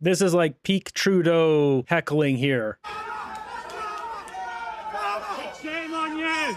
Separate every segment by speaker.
Speaker 1: This is like peak Trudeau heckling here.
Speaker 2: Shame on you!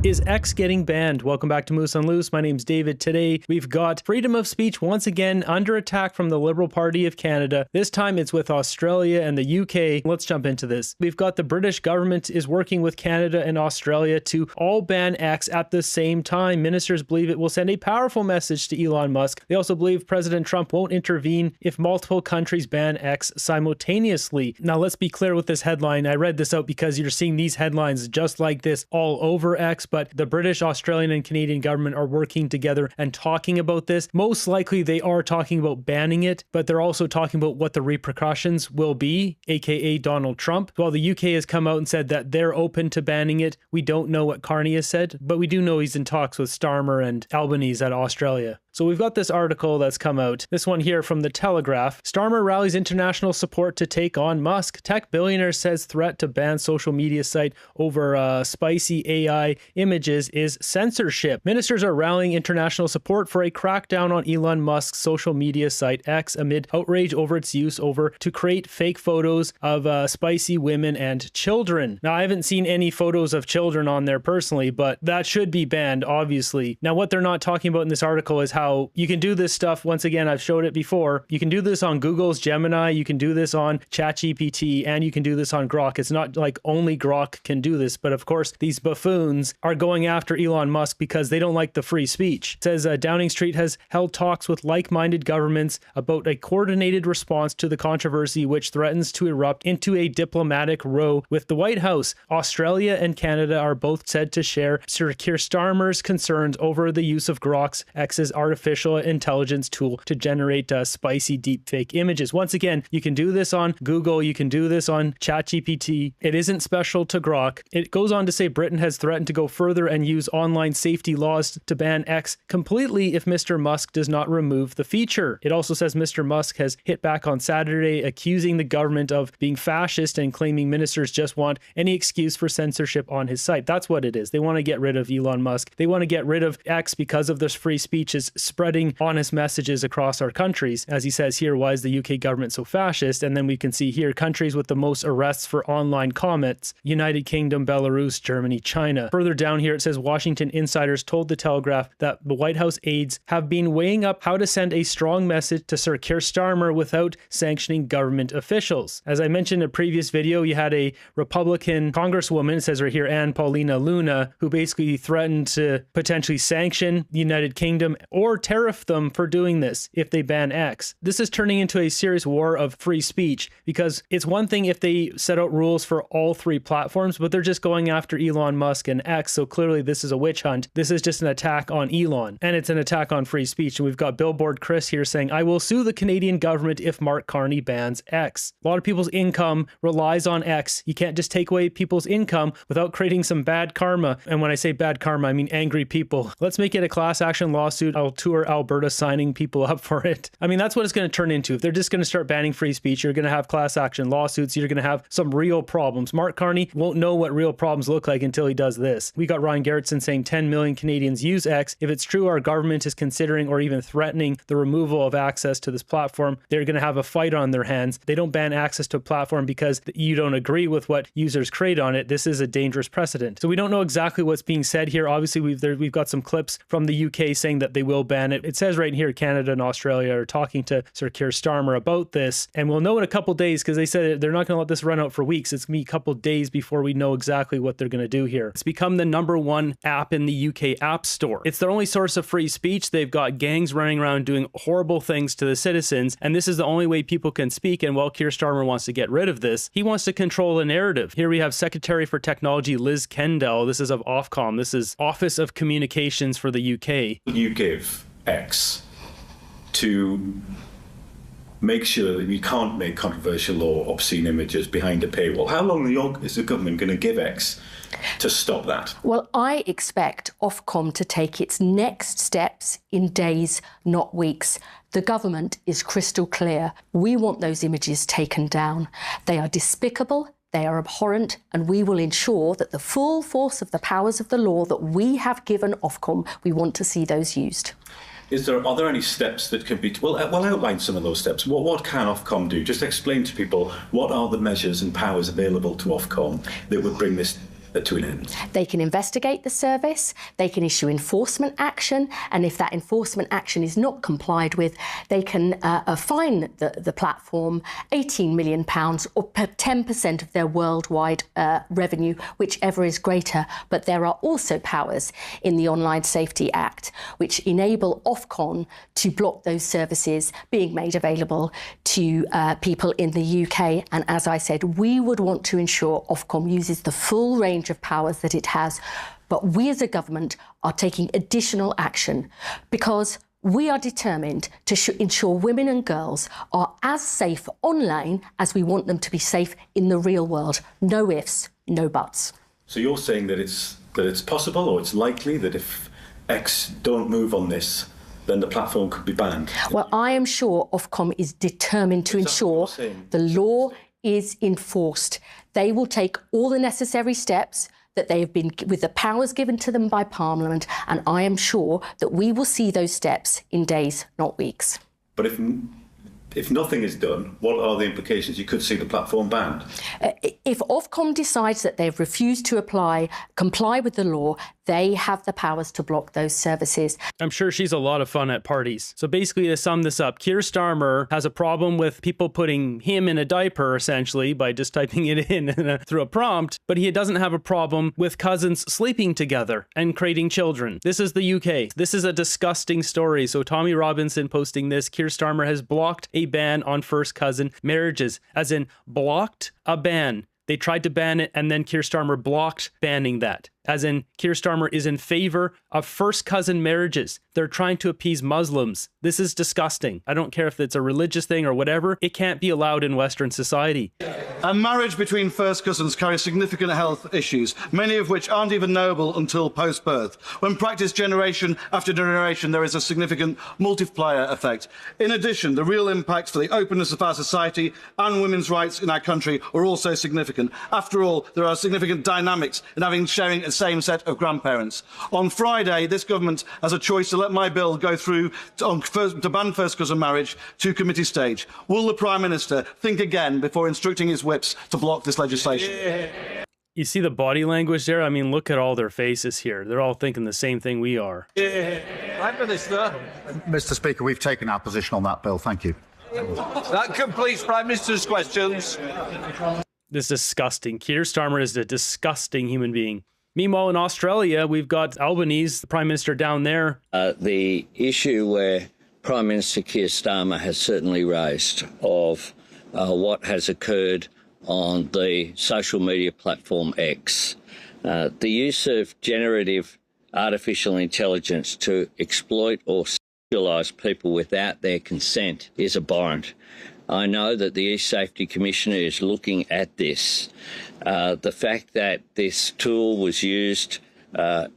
Speaker 1: Is X getting banned? Welcome back to Moose on Loose. My name's David. Today, we've got freedom of speech once again under attack from the Liberal Party of Canada. This time, it's with Australia and the UK. Let's jump into this. We've got the British government is working with Canada and Australia to all ban X at the same time. Ministers believe it will send a powerful message to Elon Musk. They also believe President Trump won't intervene if multiple countries ban X simultaneously. Now, let's be clear with this headline. I read this out because you're seeing these headlines just like this all over X, but the British, Australian, and Canadian government are working together and talking about this. Most likely they are talking about banning it, but they're also talking about what the repercussions will be, aka Donald Trump. While the UK has come out and said that they're open to banning it, we don't know what Carney has said, but we do know he's in talks with Starmer and Albanese at Australia. So we've got this article that's come out. This one here from The Telegraph. Starmer rallies international support to take on Musk. Tech billionaire says threat to ban social media site over spicy AI images is censorship. Ministers are rallying international support for a crackdown on Elon Musk's social media site X amid outrage over its use to create fake photos of spicy women and children. Now, I haven't seen any photos of children on there personally, but that should be banned, obviously. Now, what they're not talking about in this article is how you can do this stuff. Once again, I've showed it before. You can do this on Google's Gemini, you can do this on ChatGPT, and you can do this on Grok. It's not like only Grok can do this, but of course, these buffoons are going after Elon Musk because they don't like the free speech. It says Downing Street has held talks with like-minded governments about a coordinated response to the controversy which threatens to erupt into a diplomatic row with the White House. Australia and Canada are both said to share Sir Keir Starmer's concerns over the use of Grok's X's artificial intelligence tool to generate spicy deepfake images. Once again, you can do this on Google, you can do this on ChatGPT. It isn't special to Grok. It goes on to say Britain has threatened to go further and use online safety laws to ban X completely if Mr. Musk does not remove the feature. It also says Mr. Musk has hit back on Saturday, accusing the government of being fascist and claiming ministers just want any excuse for censorship on his site. That's what it is. They want to get rid of Elon Musk. They want to get rid of X because of this free speech is spreading honest messages across our countries. As he says here, why is the UK government so fascist? And then we can see here countries with the most arrests for online comments: United Kingdom, Belarus, Germany, China. Further down here, it says Washington insiders told the Telegraph that the White House aides have been weighing up how to send a strong message to Sir Keir Starmer without sanctioning government officials. As I mentioned in a previous video, you had a Republican congresswoman, it says right here, Anne Paulina Luna, who basically threatened to potentially sanction the United Kingdom or tariff them for doing this if they ban X. This is turning into a serious war of free speech because it's one thing if they set out rules for all three platforms, but they're just going after Elon Musk and X, so clearly this is a witch hunt. This is just an attack on Elon, and it's an attack on free speech. And we've got Billboard Chris here saying, I will sue the Canadian government if Mark Carney bans X. A lot of people's income relies on X. You can't just take away people's income without creating some bad karma. And when I say bad karma, I mean angry people. Let's make it a class action lawsuit. I'll tour Alberta signing people up for it. I mean, that's what it's going to turn into. If they're just going to start banning free speech, you're going to have class action lawsuits. You're going to have some real problems. Mark Carney won't know what real problems look like until he does this. We got Ryan Garrettson saying 10 million Canadians use X. If it's true our government is considering or even threatening the removal of access to this platform, they're going to have a fight on their hands. They don't ban access to a platform because you don't agree with what users create on it. This is a dangerous precedent. So we don't know exactly what's being said here. Obviously, we've got some clips from the UK saying that they will ban it. It says right here, Canada and Australia are talking to Sir Keir Starmer about this, and we'll know in a couple days because they said they're not going to let this run out for weeks. It's going to be a couple days before we know exactly what they're going to do here. It's become the #1 app in the UK App Store. It's their only source of free speech. They've got gangs running around doing horrible things to the citizens, and this is the only way people can speak. And while Keir Starmer wants to get rid of this, he wants to control the narrative. Here we have Secretary for Technology Liz Kendall. This is of Ofcom. This is Office of Communications for the UK.
Speaker 3: You give X to make sure that we can't make controversial or obscene images behind a paywall. How long is the government going to give X to stop that?
Speaker 4: Well, I expect Ofcom to take its next steps in days, not weeks. The government is crystal clear. We want those images taken down. They are despicable, they are abhorrent, and we will ensure that the full force of the powers of the law that we have given Ofcom, we want to see those used.
Speaker 3: Are there any steps that could be? Well, outline some of those steps. What can Ofcom do? Just explain to people what are the measures and powers available to Ofcom that would bring this to an end.
Speaker 4: They can investigate the service, they can issue enforcement action, and if that enforcement action is not complied with, they can fine the platform £18 million or 10% of their worldwide revenue, whichever is greater. But there are also powers in the Online Safety Act which enable Ofcom to block those services being made available to people in the UK. And as I said, we would want to ensure Ofcom uses the full range of powers that it has, but we as a government are taking additional action because we are determined to ensure women and girls are as safe online as we want them to be safe in the real world. No ifs, no buts.
Speaker 3: So you're saying that it's possible, or it's likely that if X don't move on this, then the platform could be banned?
Speaker 4: Well, I am sure Ofcom is determined to ensure the law is enforced. They will take all the necessary steps that they have been, with the powers given to them by Parliament, and I am sure that we will see those steps in days, not weeks.
Speaker 3: But if nothing is done, what are the implications? You could see the platform banned.
Speaker 4: If Ofcom decides that they've refused to comply with the law, they have the powers to block those services.
Speaker 1: I'm sure she's a lot of fun at parties. So basically, to sum this up, Keir Starmer has a problem with people putting him in a diaper, essentially, by just typing it in through a prompt, but he doesn't have a problem with cousins sleeping together and creating children. This is the UK. This is a disgusting story. So Tommy Robinson posting this, Keir Starmer has blocked a ban on first cousin marriages, as in blocked a ban. They tried to ban it, and then Keir Starmer blocked banning that. As in, Keir Starmer is in favor of first cousin marriages. They're trying to appease Muslims. This is disgusting. I don't care if it's a religious thing or whatever. It can't be allowed in Western society.
Speaker 5: A marriage between first cousins carries significant health issues, many of which aren't even knowable until post-birth. When practiced generation after generation, there is a significant multiplier effect. In addition, the real impacts for the openness of our society and women's rights in our country are also significant. After all, there are significant dynamics in sharing a same set of grandparents. On Friday, this government has a choice to let my bill go through to ban first cousin marriage to committee stage. Will the Prime Minister think again before instructing his whips to block this legislation?
Speaker 1: You see the body language there? I mean, look at all their faces here. They're all thinking the same thing we are.
Speaker 6: Prime Minister.
Speaker 7: Mr. Speaker, we've taken our position on that bill. Thank you.
Speaker 6: That completes Prime Minister's questions.
Speaker 1: This is disgusting. Keir Starmer is a disgusting human being. Meanwhile, in Australia, we've got Albanese, the Prime Minister down there.
Speaker 8: The issue where Prime Minister Keir Starmer has certainly raised of what has occurred on the social media platform X. The use of generative artificial intelligence to exploit or sexualise people without their consent is abhorrent. I know that the East Safety Commissioner is looking at this. The fact that this tool was used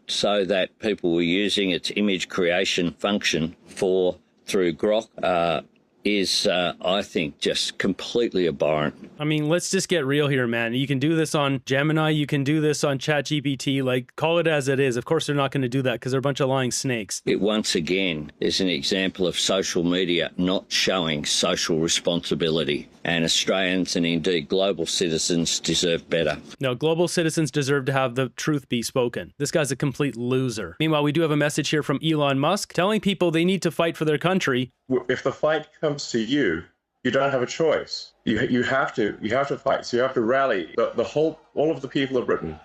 Speaker 8: so that people were using its image creation function through Grok is, I think, just completely abhorrent.
Speaker 1: I mean, let's just get real here, man. You can do this on Gemini. You can do this on ChatGPT. Like, call it as it is. Of course, they're not going to do that because they're a bunch of lying snakes.
Speaker 8: It once again is an example of social media not showing social responsibility. And Australians and indeed global citizens deserve better.
Speaker 1: No, global citizens deserve to have the truth be spoken. This guy's a complete loser. Meanwhile, we do have a message here from Elon Musk telling people they need to fight for their country.
Speaker 9: If the fight comes to you, you don't have a choice. You have to fight. So you have to rally all of the people of Britain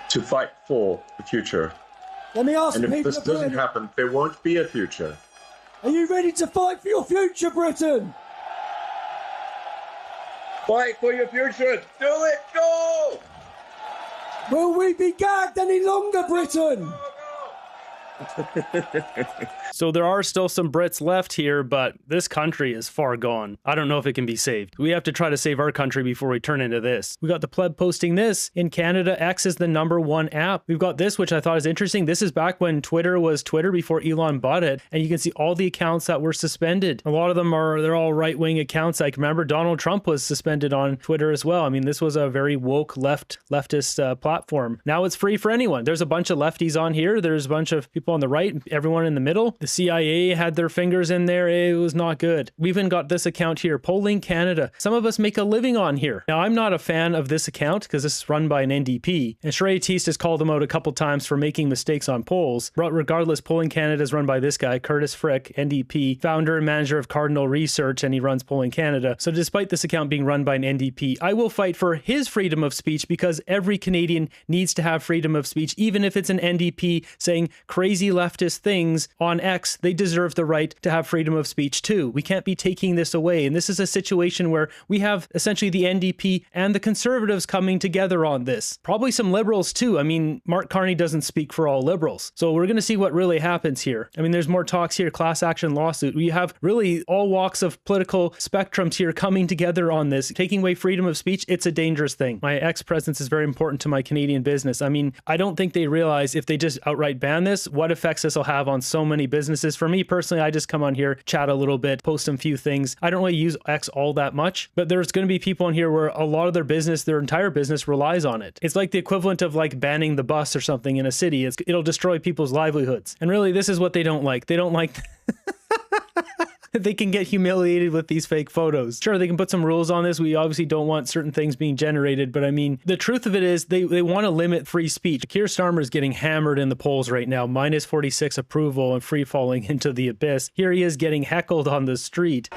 Speaker 9: to fight for the future.
Speaker 2: Let me ask
Speaker 9: and if
Speaker 2: people
Speaker 9: this doesn't happen, there won't be a future.
Speaker 2: Are you ready to fight for your future, Britain?
Speaker 9: Fight for your future. Do it. Go.
Speaker 2: Will we be gagged any longer, Britain?
Speaker 1: So there are still some Brits left here, but this country is far gone. I don't know if it can be saved. We have to try to save our country before we turn into this. We got the pleb posting this. In Canada, X is the #1 app. We've got this, which I thought is interesting. This is back when Twitter was Twitter before Elon bought it. And you can see all the accounts that were suspended. A lot of them they're all right-wing accounts. Like, remember, Donald Trump was suspended on Twitter as well. I mean, this was a very woke leftist platform. Now it's free for anyone. There's a bunch of lefties on here. There's a bunch of people on the right, everyone in the middle. The CIA had their fingers in there. It was not good. We even got this account here, Polling Canada. Some of us make a living on here. Now, I'm not a fan of this account because this is run by an NDP, and Shrey Teast has called them out a couple times for making mistakes on polls. But regardless, Polling Canada is run by this guy, Curtis Frick, NDP, founder and manager of Cardinal Research, and he runs Polling Canada. So despite this account being run by an NDP, I will fight for his freedom of speech because every Canadian needs to have freedom of speech, even if it's an NDP saying crazy leftist things on X. They deserve the right to have freedom of speech too. We can't be taking this away. And this is a situation where we have essentially the NDP and the Conservatives coming together on this. Probably some Liberals too. I mean, Mark Carney doesn't speak for all Liberals. So we're going to see what really happens here. I mean, there's more talks here, class action lawsuit. We have really all walks of political spectrums here coming together on this. Taking away freedom of speech, it's a dangerous thing. My X presence is very important to my Canadian business. I mean, I don't think they realize if they just outright ban this, what effects this will have on so many businesses. For me personally, I just come on here, chat a little bit, post some few things. I don't really use X all that much, but there's going to be people in here where a lot of their business, their entire business relies on it. It's like the equivalent of like banning the bus or something in a city. It'll destroy people's livelihoods. And really, this is what they don't like. They don't like they can get humiliated with these fake photos. Sure, they can put some rules on this. We obviously don't want certain things being generated, but I mean, the truth of it is they want to limit free speech. Keir Starmer is getting hammered in the polls right now, minus 46 approval and free falling into the abyss. Here he is getting heckled on the street.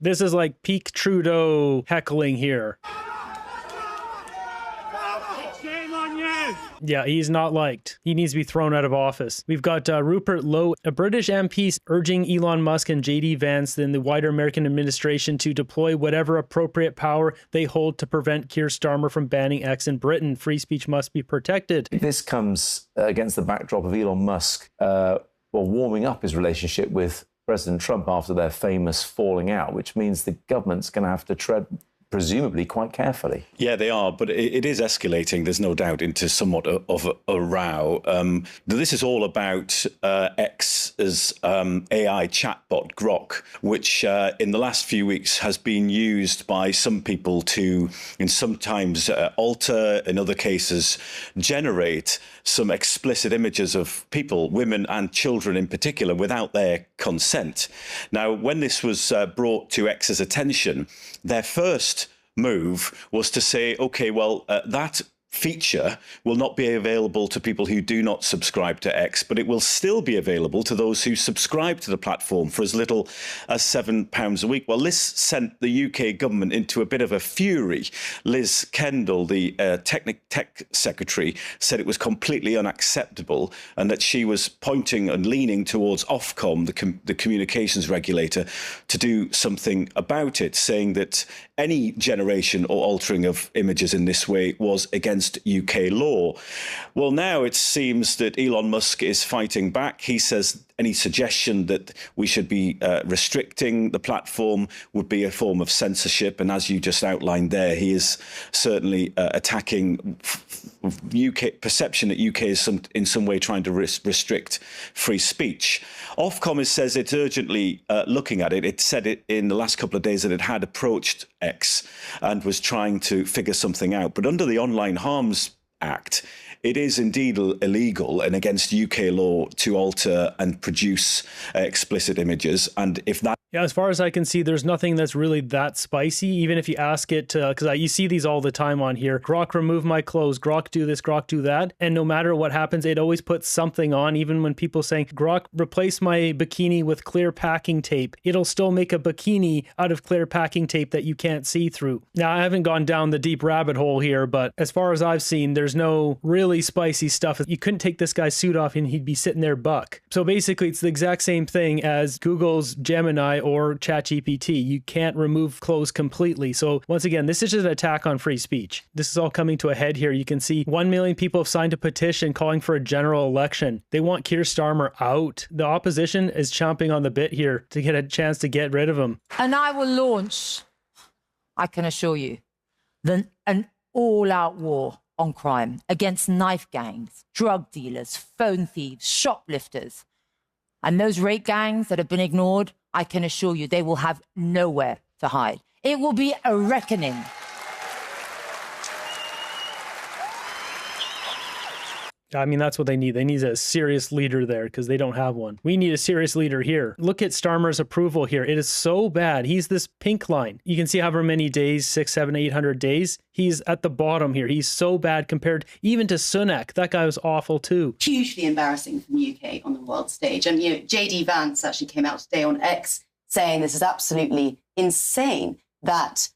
Speaker 1: This is like peak Trudeau heckling here. Yeah, he's not liked. He needs to be thrown out of office. We've got Rupert Lowe, a British MP, urging Elon Musk and J.D. Vance and the wider American administration to deploy whatever appropriate power they hold to prevent Keir Starmer from banning X in Britain. Free speech must be protected.
Speaker 10: This comes against the backdrop of Elon Musk warming up his relationship with President Trump after their famous falling out, which means the government's going to have to tread presumably quite carefully.
Speaker 3: Yeah, they are, but it is escalating, there's no doubt, into somewhat of a row. This is all about X's AI chatbot, Grok, which in the last few weeks has been used by some people to, in sometimes alter, in other cases, generate some explicit images of people, women and children in particular, without their consent. Now, when this was brought to X's attention, their first move was to say, OK, well, that feature will not be available to people who do not subscribe to X, but it will still be available to those who subscribe to the platform for as little as £7 a week. Well, this sent the UK government into a bit of a fury. Liz Kendall, the tech secretary, said it was completely unacceptable and that she was pointing and leaning towards Ofcom, the communications regulator, to do something about it, saying that any generation or altering of images in this way was against UK law. Well, now it seems that Elon Musk is fighting back. He says any suggestion that we should be restricting the platform would be a form of censorship. And as you just outlined there, he is certainly attacking UK perception that UK is in some way trying to restrict free speech. Ofcom says it's urgently looking at it. It said it in the last couple of days that it had approached X and was trying to figure something out. But under the Online Harms Act, it is indeed illegal and against UK law to alter and produce explicit images. And if that...
Speaker 1: Yeah, as far as I can see, there's nothing that's really that spicy, even if you ask it to, because you see these all the time on here. Grok, remove my clothes. Grok, do this. Grok, do that. And no matter what happens, it always puts something on, even when people saying, Grok, replace my bikini with clear packing tape. It'll still make a bikini out of clear packing tape that you can't see through. Now, I haven't gone down the deep rabbit hole here, but as far as I've seen, there's no really spicy stuff. You couldn't take this guy's suit off and he'd be sitting there buck. So basically, it's the exact same thing as Google's Gemini or ChatGPT. You can't remove clothes completely. So once again, this is just an attack on free speech. This is all coming to a head here. You can see 1 million people have signed a petition calling for a general election. They want Keir Starmer out. The opposition is chomping on the bit here to get a chance to get rid of him.
Speaker 11: And I will launch, I can assure you, an all-out war on crime against knife gangs, drug dealers, phone thieves, shoplifters. And those rape gangs that have been ignored, I can assure you they will have nowhere to hide. It will be a reckoning
Speaker 1: I mean, that's what they need. They need a serious leader there because they don't have one. We need a serious leader here. Look at Starmer's approval here. It is so bad. He's this pink line. You can see however many days, 600, 700, 800 days. He's at the bottom here. He's so bad compared even to Sunak. That guy was awful too.
Speaker 12: Hugely embarrassing from the UK on the world stage. And, you know, JD Vance actually came out today on X saying this is absolutely insane that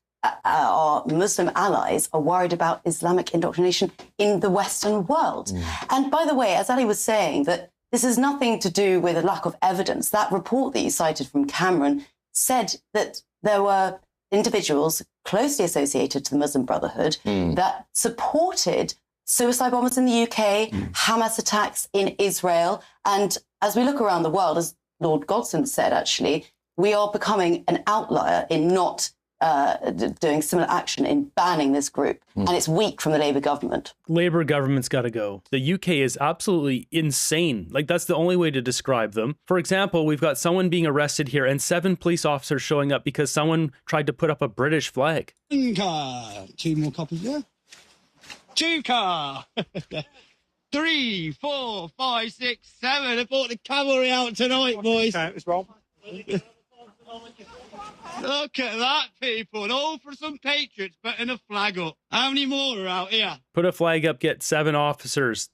Speaker 12: our Muslim allies are worried about Islamic indoctrination in the Western world. And by the way, as Ali was saying, that this has nothing to do with a lack of evidence. That report that you cited from Cameron said that there were individuals closely associated to the Muslim Brotherhood that supported suicide bombers in the UK, Hamas attacks in Israel. And as we look around the world, as Lord Godson said, actually, we are becoming an outlier in not doing similar action in banning this group. And it's weak from the Labour government.
Speaker 1: Labour government's got to go. The UK is absolutely insane. Like, that's the only way to describe them. For example, we've got someone being arrested here and 7 police officers showing up because someone tried to put up a British flag.
Speaker 13: 2 more copies, yeah? 2 car. 3, 4, 5, 6, 7. I brought the cavalry out tonight, boys. Okay, it's wrong. Look at that, people. All for some patriots putting a flag up. How many more are out here?
Speaker 1: Put a flag up, get 7 officers.